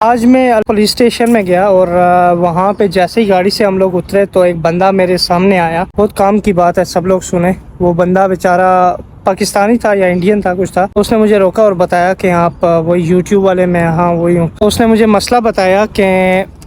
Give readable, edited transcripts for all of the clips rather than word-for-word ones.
آج میں police station میں گیا اور وہاں پہ جیسے ہی گاڑی سے ہم لوگ اترے تو ایک بندہ میرے سامنے آیا. بہت کام کی بات ہے, سب لوگ سنیں. وہ بندہ بیچارہ پاکستانی تھا یا انڈین تھا, کچھ تھا. اس نے مجھے روکا اور بتایا کہ آپ وہی یوٹیوب والے. میں ہاں وہی ہوں. اس نے مجھے مسئلہ بتایا کہ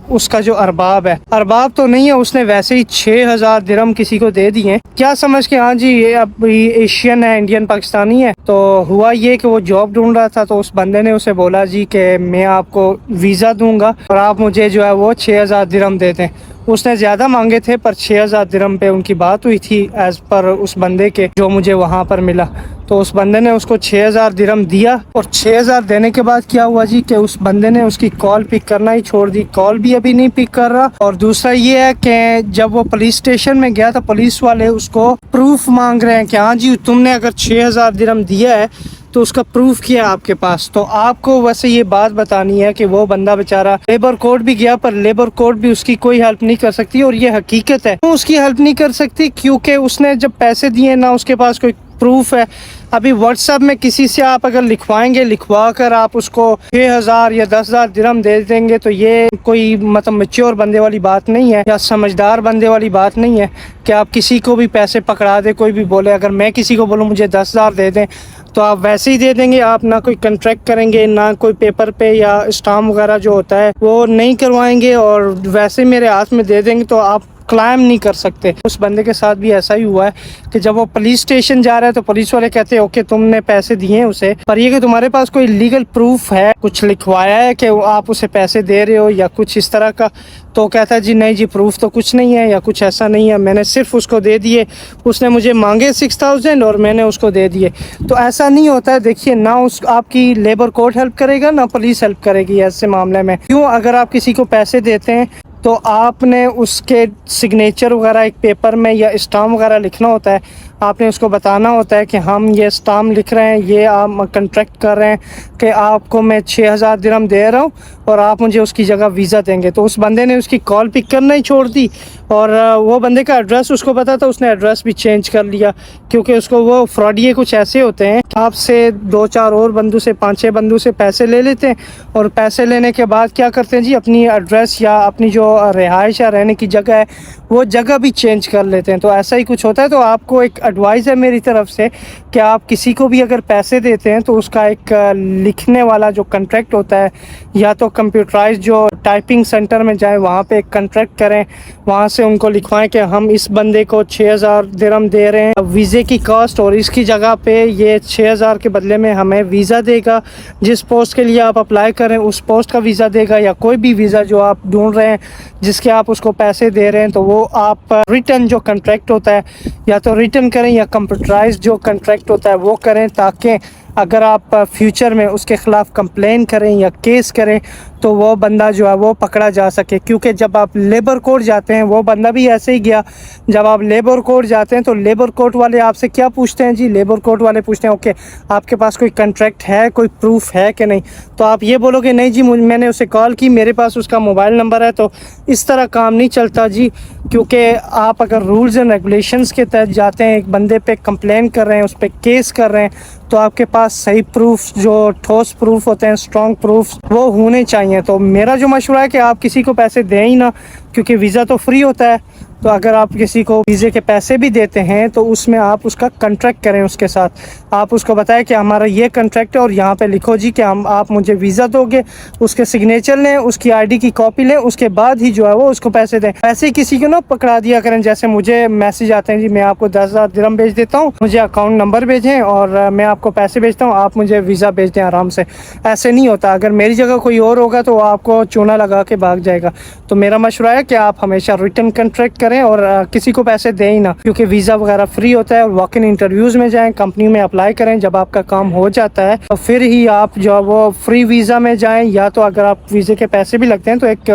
اس کا جو ارباب ہے, ارباب تو نہیں ہے, اس نے ویسے ہی 6,000 درہم کسی کو دے دیے. کیا سمجھ کے ہاں جی یہ اب ایشین ہے, انڈین پاکستانی ہے. تو ہوا یہ کہ وہ جاب ڈھونڈ رہا تھا, تو اس بندے نے اسے بولا جی کہ میں آپ کو ویزا دوں گا اور آپ مجھے جو ہے وہ 6,000 درہم دے دیں. اس نے زیادہ مانگے تھے پر 6,000 درہم پہ ان کی بات ہوئی تھی ایز پر اس بندے کے جو مجھے وہاں پر ملا. تو اس بندے نے اس کو 6,000 درہم دیا, اور 6,000 دینے کے بعد کیا ہوا جی کہ اس بندے نے اس کی کال پک کرنا ہی چھوڑ دی. کال بھی ابھی نہیں پک کر رہا. اور دوسرا یہ ہے کہ جب وہ پولیس اسٹیشن میں گیا تو پولیس والے اس کو پروف مانگ رہے ہیں کہ ہاں جی تم نے اگر 6,000 درہم دیا ہے تو اس کا پروف کیا ہے آپ کے پاس. تو آپ کو ویسے یہ بات بتانی ہے کہ وہ بندہ بیچارہ لیبر کورٹ بھی گیا پر لیبر کورٹ بھی اس کی کوئی ہیلپ نہیں کر سکتی. اور یہ حقیقت ہے, اس کی ہیلپ نہیں کر سکتی کیونکہ اس نے جب پیسے دیے نہ اس کے پاس کوئی پروف ہے. ابھی واٹس ایپ میں کسی سے آپ اگر لکھوائیں گے, لکھوا کر آپ اس کو 6,000 یا 10,000 درہم دے دیں گے, تو یہ کوئی مطلب میچور بندے والی بات نہیں ہے یا سمجھدار بندے والی بات نہیں ہے کہ آپ کسی کو بھی پیسے پکڑا دے. کوئی بھی بولے, اگر میں کسی کو بولوں مجھے 10,000 دے دیں تو آپ ویسے ہی دے دیں گے. آپ نہ کوئی کنٹریکٹ کریں گے, نہ کوئی پیپر پہ یا اسٹامپ وغیرہ جو ہوتا ہے وہ نہیں کروائیں گے, اور ویسے میرے ہاتھ میں دے دیں گے تو آپ کلائم نہیں کر سکتے. اس بندے کے ساتھ بھی ایسا ہی ہوا ہے کہ جب وہ پولیس اسٹیشن جا رہا ہے تو پولیس والے کہتے ہیں اوکے تم نے پیسے دیے ہیں اسے, پر یہ کہ تمہارے پاس کوئی لیگل پروف ہے, کچھ لکھوایا ہے کہ آپ اسے پیسے دے رہے ہو یا کچھ اس طرح کا. تو کہتا ہے جی نہیں جی پروف تو کچھ نہیں ہے یا کچھ ایسا نہیں ہے, میں نے صرف اس کو دے دیے. اس نے مجھے مانگے 6,000 اور میں نے اس کو دے دیے. تو ایسا نہیں ہوتا ہے. دیکھیے نہ آپ کی لیبر کورٹ ہیلپ کرے گا, نہ پولیس ہیلپ کرے گی ایسے معاملے میں. کیوں, اگر آپ کسی کو پیسے دیتے ہیں تو آپ نے اس کے سگنیچر وغیرہ ایک پیپر میں یا اسٹامپ وغیرہ لکھنا ہوتا ہے. آپ نے اس کو بتانا ہوتا ہے کہ ہم یہ اسٹامپ لکھ رہے ہیں, یہ آپ کنٹریکٹ کر رہے ہیں کہ آپ کو میں 6,000 درہم دے رہا ہوں اور آپ مجھے اس کی جگہ ویزا دیں گے. تو اس بندے نے اس کی کال پک کرنا ہی چھوڑ دی, اور وہ بندے کا ایڈریس اس کو پتا تھا, اس نے ایڈریس بھی چینج کر لیا کیونکہ اس کو وہ فراڈیے کچھ ایسے ہوتے ہیں آپ سے 2-4 اور بندوں سے 5-6 بندوں سے پیسے لے لیتے ہیں, اور پیسے لینے کے بعد کیا کرتے ہیں جی اپنی ایڈریس یا اپنی جو رہائش یا رہنے کی جگہ ہے وہ جگہ بھی چینج کر لیتے ہیں. تو ایسا ہی کچھ ہوتا ہے. تو آپ کو ایک ایڈوائز ہے میری طرف سے کہ آپ کسی کو بھی اگر پیسے دیتے ہیں تو اس کا ایک لکھنے والا جو کنٹریکٹ ہوتا ہے, یا تو کمپیوٹرائز جو ٹائپنگ سینٹر میں جائیں وہاں پہ ایک کنٹریکٹ کریں, وہاں سے ان کو لکھوائیں کہ ہم اس بندے کو 6,000 درہم دے رہے ہیں ویزے کی کاسٹ, اور اس کی جگہ پہ یہ 6,000 کے بدلے میں ہمیں ویزا دے گا. جس پوسٹ کے لیے آپ اپلائی کریں اس پوسٹ کا ویزا دے گا, یا کوئی بھی ویزا جو آپ ڈھونڈ رہے ہیں جس کے آپ اس کو پیسے دے رہے ہیں, تو وہ آپ ریٹن جو کنٹریکٹ ہوتا ہے یا تو ریٹن کریں یا کمپیوٹرائز جو کنٹریکٹ ہوتا ہے وہ کریں, تاکہ اگر آپ فیوچر میں اس کے خلاف کمپلین کریں یا کیس کریں تو وہ بندہ جو ہے وہ پکڑا جا سکے. کیونکہ جب آپ لیبر کورٹ جاتے ہیں, وہ بندہ بھی ایسے ہی گیا, جب آپ لیبر کورٹ جاتے ہیں تو لیبر کورٹ والے آپ سے کیا پوچھتے ہیں جی, لیبر کورٹ والے پوچھتے ہیں اوکے آپ کے پاس کوئی کنٹریکٹ ہے, کوئی پروف ہے کہ نہیں. تو آپ یہ بولو کہ نہیں جی میں نے اسے کال کی, میرے پاس اس کا موبائل نمبر ہے. تو اس طرح کام نہیں چلتا جی, کیونکہ آپ اگر رولز اینڈ ریگولیشنز کے تحت جاتے ہیں, ایک بندے پہ کمپلین کر رہے ہیں, اس پہ کیس کر رہے ہیں, تو آپ کے پاس صحیح پروف جو ٹھوس پروف ہوتے ہیں, اسٹرانگ پروف وہ ہونے چاہیے. تو میرا جو مشورہ ہے کہ آپ کسی کو پیسے دیں ہی نہ, کیونکہ ویزا تو فری ہوتا ہے. تو اگر آپ کسی کو ویزے کے پیسے بھی دیتے ہیں تو اس میں آپ اس کا کنٹریکٹ کریں اس کے ساتھ. آپ اس کو بتائیں کہ ہمارا یہ کنٹریکٹ ہے اور یہاں پہ لکھو جی کہ آپ مجھے ویزا دو گے, اس کے سگنیچر لیں, اس کی آئی ڈی کی کاپی لیں, اس کے بعد ہی جو ہے وہ اس کو پیسے دیں. ایسے کسی کو نہ پکڑا دیا کریں جیسے مجھے میسج آتے ہیں جی میں آپ کو 10,000 درہم بھیج دیتا ہوں, مجھے اکاؤنٹ نمبر بھیجیں اور میں آپ کو پیسے بھیجتا ہوں, آپ مجھے ویزا بھیج دیں آرام سے. ایسے نہیں ہوتا. اگر میری جگہ کوئی اور ہوگا تو آپ کو چونا لگا کے بھاگ جائے گا. تو میرا مشورہ ہے کہ آپ ہمیشہ ریٹن کنٹریکٹ کریں اور کسی کو پیسے دیں ہی نہ, کیونکہ ویزا وغیرہ فری ہوتا ہے. اور واک ان انٹرویوز میں جائیں, کمپنی میں اپلائی کریں, جب آپ کا کام ہو جاتا ہے تو پھر ہی آپ جو وہ فری ویزا میں جائیں, یا تو اگر آپ ویزے کے پیسے بھی لگتے ہیں تو ایک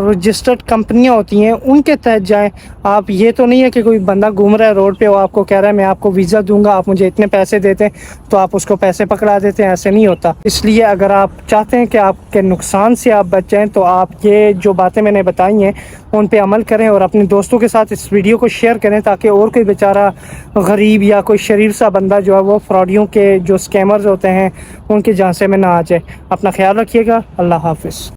رجسٹرڈ کمپنیاں ہوتی ہیں ان کے تحت جائیں. آپ یہ تو نہیں ہے کہ کوئی بندہ گھوم رہا ہے روڈ پہ, وہ آپ کو کہہ رہا ہے میں آپ کو ویزا دوں گا, آپ مجھے اتنے پیسے دیتے ہیں, تو آپ اس کو پیسے پکڑا دیتے ہیں. ایسے نہیں ہوتا. اس لیے اگر آپ چاہتے ہیں کہ آپ کے نقصان سے آپ بچ جائیں تو آپ یہ جو باتیں میں نے بتائی ہیں ان پہ عمل کریں, اور اپنے دوستوں کے ساتھ اس ویڈیو کو شیئر کریں تاکہ اور کوئی بیچارہ غریب یا کوئی شریف سا بندہ جو ہے وہ فراڈیوں کے جو اسکیمرز ہوتے ہیں ان کے جھانسے میں نہ آ جائے. اپنا خیال رکھیے گا. اللہ حافظ.